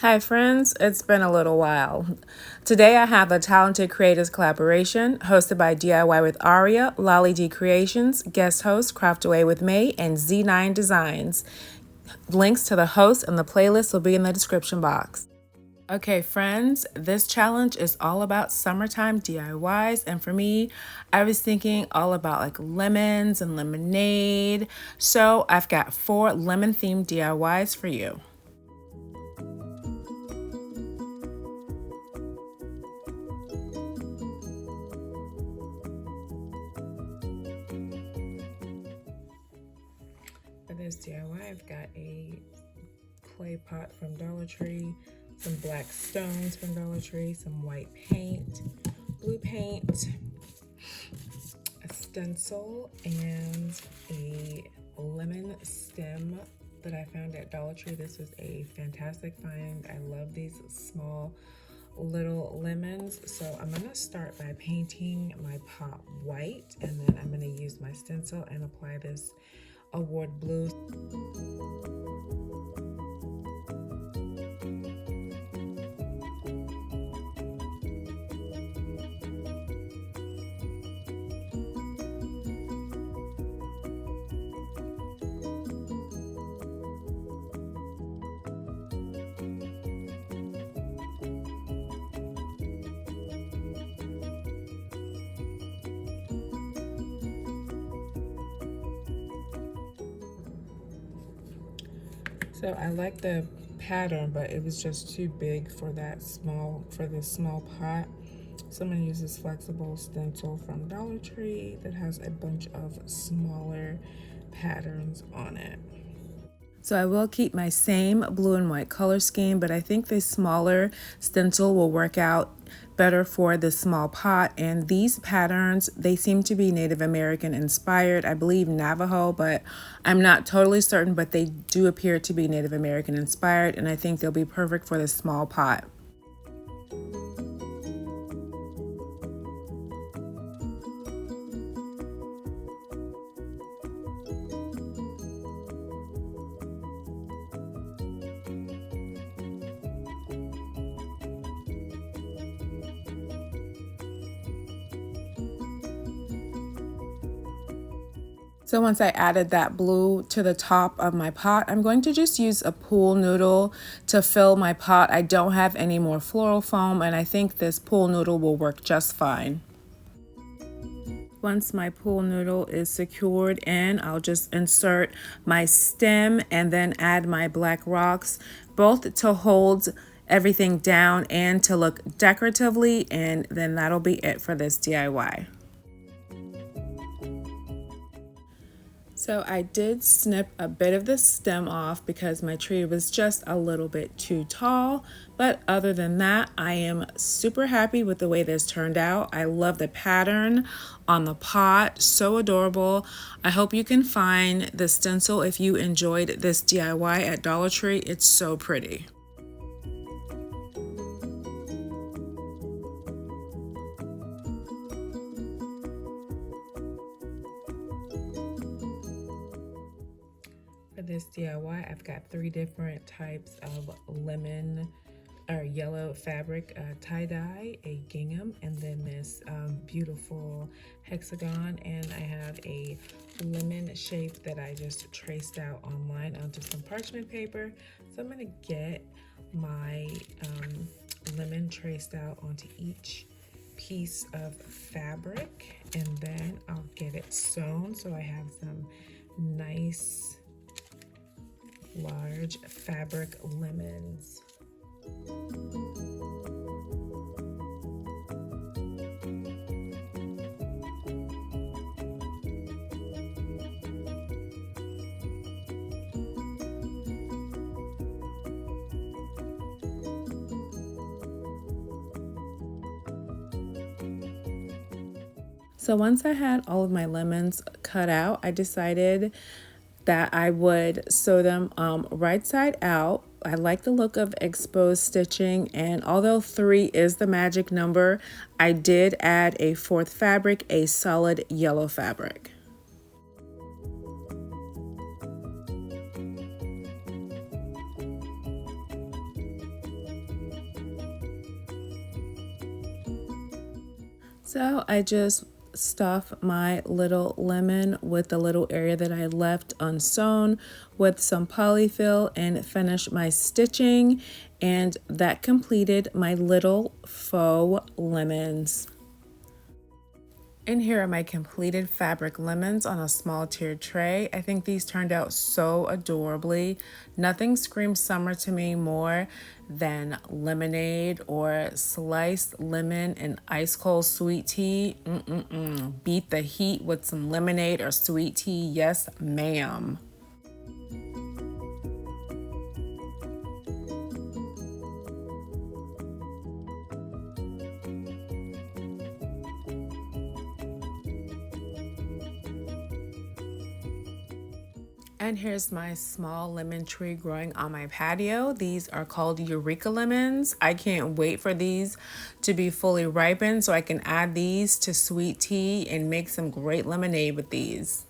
Hi friends, it's been a little while. Today I have a Talented Creators collaboration hosted by DIY with Aria, Lolly D Creations, guest host Craft Away with May, and Z9 Designs. Links to the host and the playlist will be in the description box. Okay friends, this challenge is all about summertime DIYs, and for me, I was thinking all about like lemons and lemonade. So I've got 4 lemon themed DIYs for you. For this DIY, I've got a clay pot from DollarTree, some black stones from DollarTree, some white paint, blue paint, a stencil, and a lemon stem that I found at Dollar Tree. This was a fantastic find. I love these small little lemons. So I'm gonna start by painting my pot white, and then I'm gonna use my stencil and apply this award blue. So I like the pattern, but it was just too big for this small pot. So I'm gonna use this flexible stencil from Dollar Tree that has a bunch of smaller patterns on it. So I will keep my same blue and white color scheme, but I think this smaller stencil will work out better for this small pot. And these patterns, they seem to be Native American inspired. I believe Navajo, but I'm not totally certain, but they do appear to be Native American inspired, and I think they'll be perfect for this small pot. So once I added that blue to the top of my pot, I'm going to just use a pool noodle to fill my pot. I don't have any more floral foam, and I think this pool noodle will work just fine. Once my pool noodle is secured in, I'll just insert my stem and then add my black rocks, both to hold everything down and to look decoratively, and then that'll be it for this DIY. So I did snip a bit of the stem off because my tree was just a little bit too tall. But other than that, I am super happy with the way this turned out. I love the pattern on the pot, so adorable. I hope you can find the stencil if you enjoyed this DIY at Dollar Tree. It's so pretty. For this DIY, I've got 3 different types of lemon or yellow fabric tie-dye, a gingham, and then this beautiful hexagon. And I have a lemon shape that I just traced out online onto some parchment paper. So I'm gonna get my lemon traced out onto each piece of fabric, and then I'll get it sewn so I have some nice large fabric lemons. So once I had all of my lemons cut out, I decided that I would sew them right side out. I like the look of exposed stitching, and although 3 is the magic number, I did add a 4th fabric, a solid yellow fabric. So I just stuff my little lemon with the little area that I left unsewn with some polyfill and finish my stitching, and that completed my little faux lemons. And here are my completed fabric lemons on a small tiered tray. I think these turned out so adorably. Nothing screams summer to me more than lemonade or sliced lemon and ice cold sweet tea. Beat the heat with some lemonade or sweet tea. Yes, ma'am. And here's my small lemon tree growing on my patio. These are called Eureka lemons. I can't wait for these to be fully ripened so I can add these to sweet tea and make some great lemonade with these.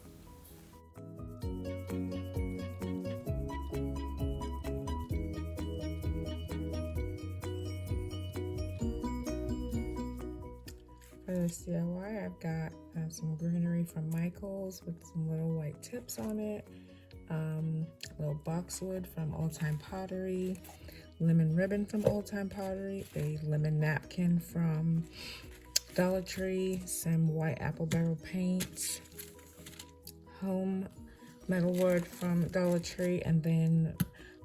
For this DIY, I've got some greenery from Michael's with some little white tips on it. Little boxwood from Old Time Pottery, lemon ribbon from Old Time Pottery, a lemon napkin from Dollar Tree, some white apple barrel paint, home metalwood from Dollar Tree, and then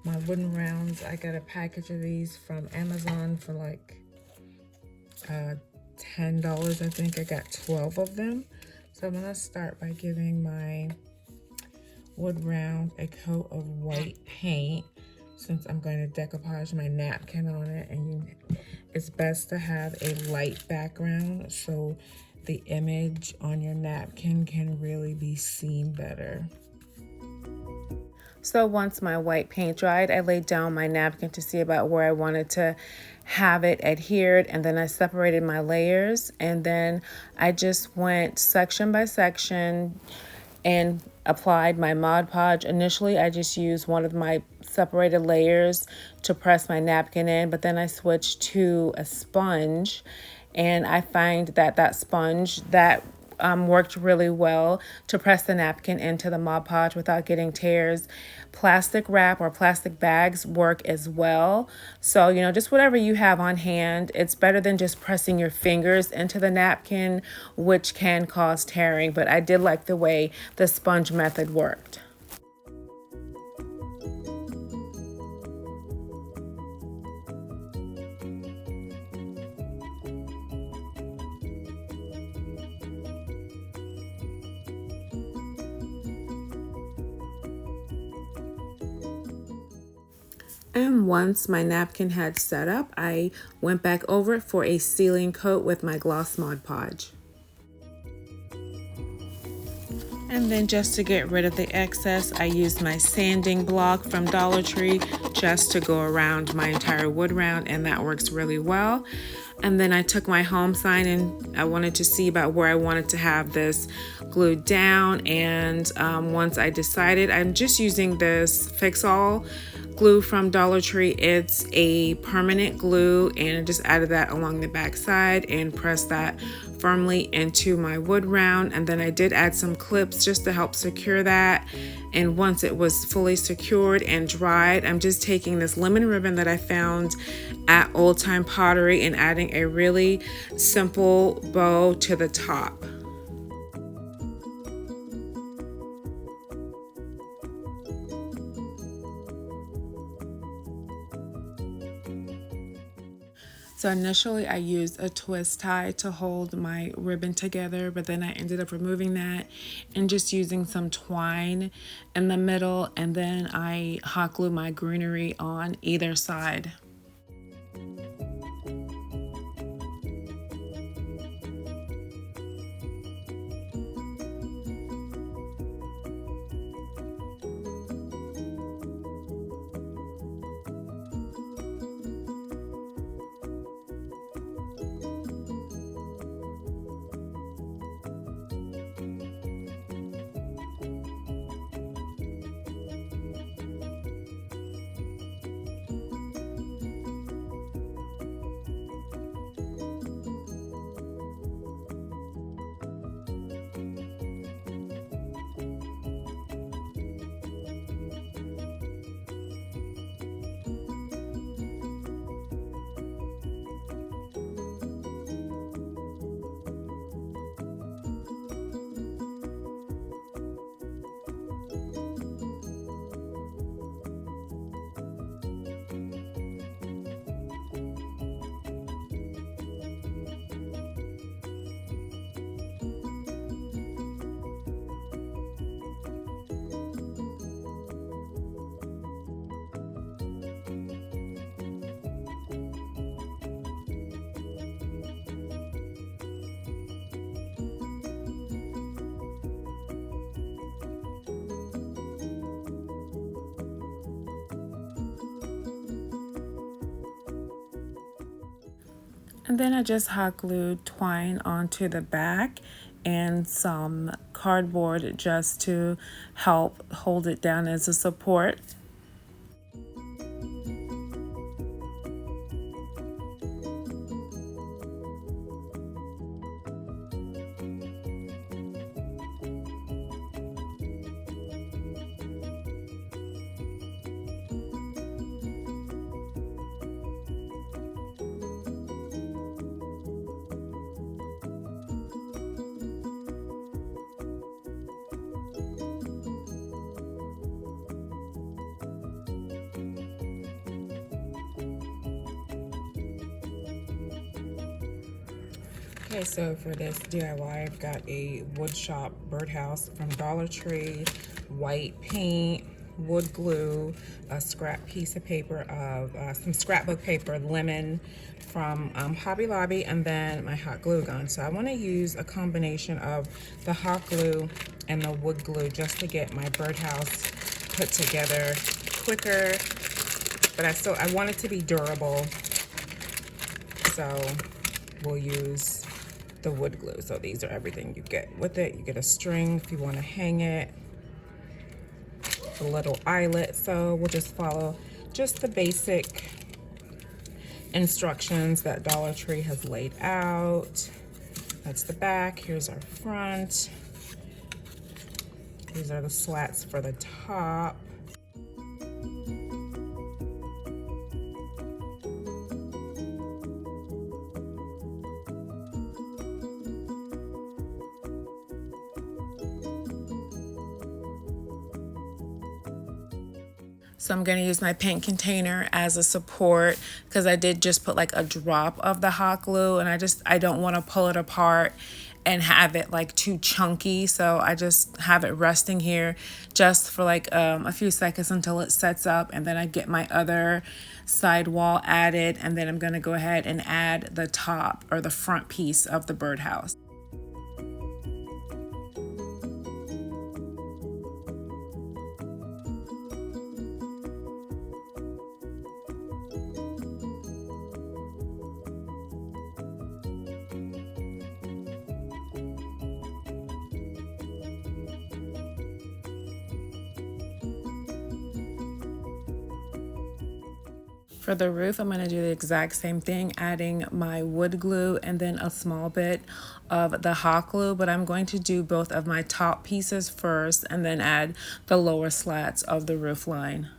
my wooden rounds. I got a package of these from Amazon for like $10, I think. I got 12 of them. So I'm gonna start by giving my wood round a coat of white paint, since I'm going to decoupage my napkin on it, and it's best to have a light background so the image on your napkin can really be seen better. So once my white paint dried, I laid down my napkin to see about where I wanted to have it adhered, and then I separated my layers, and then I just went section by section and applied my Mod Podge. Initially, I just used one of my separated layers to press my napkin in, but then I switched to a sponge, and I find that that sponge that worked really well to press the napkin into the Mod Podge without getting tears. Plastic wrap or plastic bags work as well. So, you know, just whatever you have on hand. It's better than just pressing your fingers into the napkin, which can cause tearing. But I did like the way the sponge method worked. And once my napkin had set up, I went back over it for a sealing coat with my gloss Mod Podge. And then just to get rid of the excess, I used my sanding block from Dollar Tree just to go around my entire wood round, and that works really well. And then I took my home sign and I wanted to see about where I wanted to have this glued down. And once I decided, I'm just using this Fix-All glue from Dollar Tree. It's a permanent glue, and I just added that along the back side and pressed that firmly into my wood round. And then I did add some clips just to help secure that. And once it was fully secured and dried, I'm just taking this lemon ribbon that I found at Old Time Pottery and adding a really simple bow to the top. So initially I used a twist tie to hold my ribbon together, but then I ended up removing that and just using some twine in the middle, and then I hot glue my greenery on either side. And then I just hot glued twine onto the back and some cardboard just to help hold it down as a support. Okay, so for this DIY, I've got a wood shop birdhouse from Dollar Tree, white paint, wood glue, a scrap piece of paper of some scrapbook paper, lemon from Hobby Lobby, and then my hot glue gun. So I want to use a combination of the hot glue and the wood glue just to get my birdhouse put together quicker, but I want it to be durable. So we'll use the wood glue. So these are everything you get with it. You get a string if you want to hang it, a little eyelet. So we'll just follow just the basic instructions that Dollar Tree has laid out. That's the back. Here's our front. These are the slats for the top. So I'm going to use my paint container as a support because I did just put like a drop of the hot glue, and I don't want to pull it apart and have it like too chunky. So I just have it resting here just for like a few seconds until it sets up, and then I get my other side wall added, and then I'm going to go ahead and add the top or the front piece of the birdhouse. For the roof, I'm going to do the exact same thing, adding my wood glue and then a small bit of the hot glue, but I'm going to do both of my top pieces first and then add the lower slats of the roof line.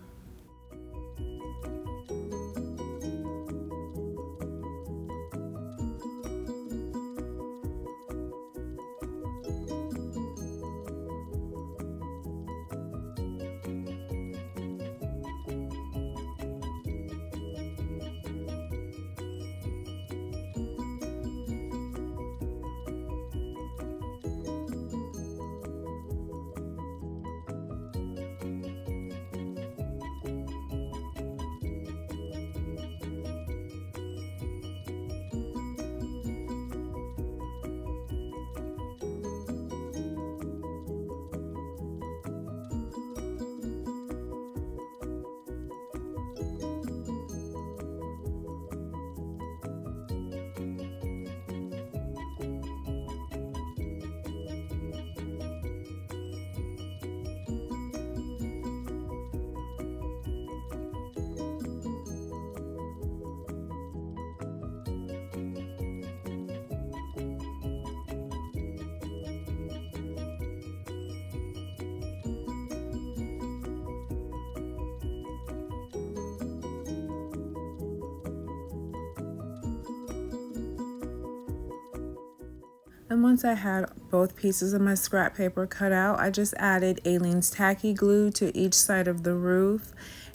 And once I had both pieces of my scrap paper cut out, I just added Aleene's tacky glue to each side of the roof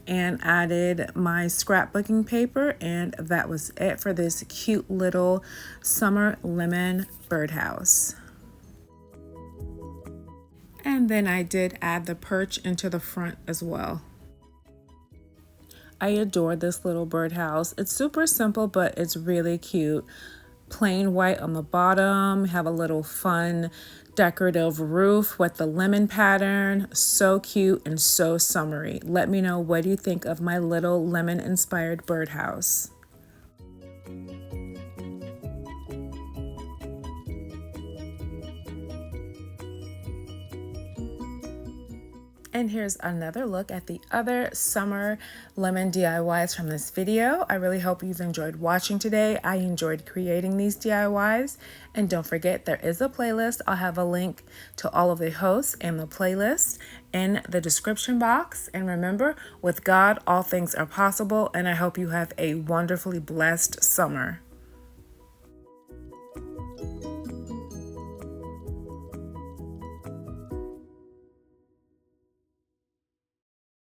and added my scrapbooking paper, and that was it for this cute little summer lemon birdhouse. And then I did add the perch into the front as well. I adore this little birdhouse. It's super simple, but it's really cute. Plain white on the bottom, have a little fun decorative roof with the lemon pattern. So cute and so summery. Let me know, what do you think of my little lemon inspired birdhouse? And here's another look at the other summer lemon DIYs from this video. I really hope you've enjoyed watching today. I enjoyed creating these DIYs. And don't forget, there is a playlist. I'll have a link to all of the hosts and the playlist in the description box. And remember, with God, all things are possible. And I hope you have a wonderfully blessed summer.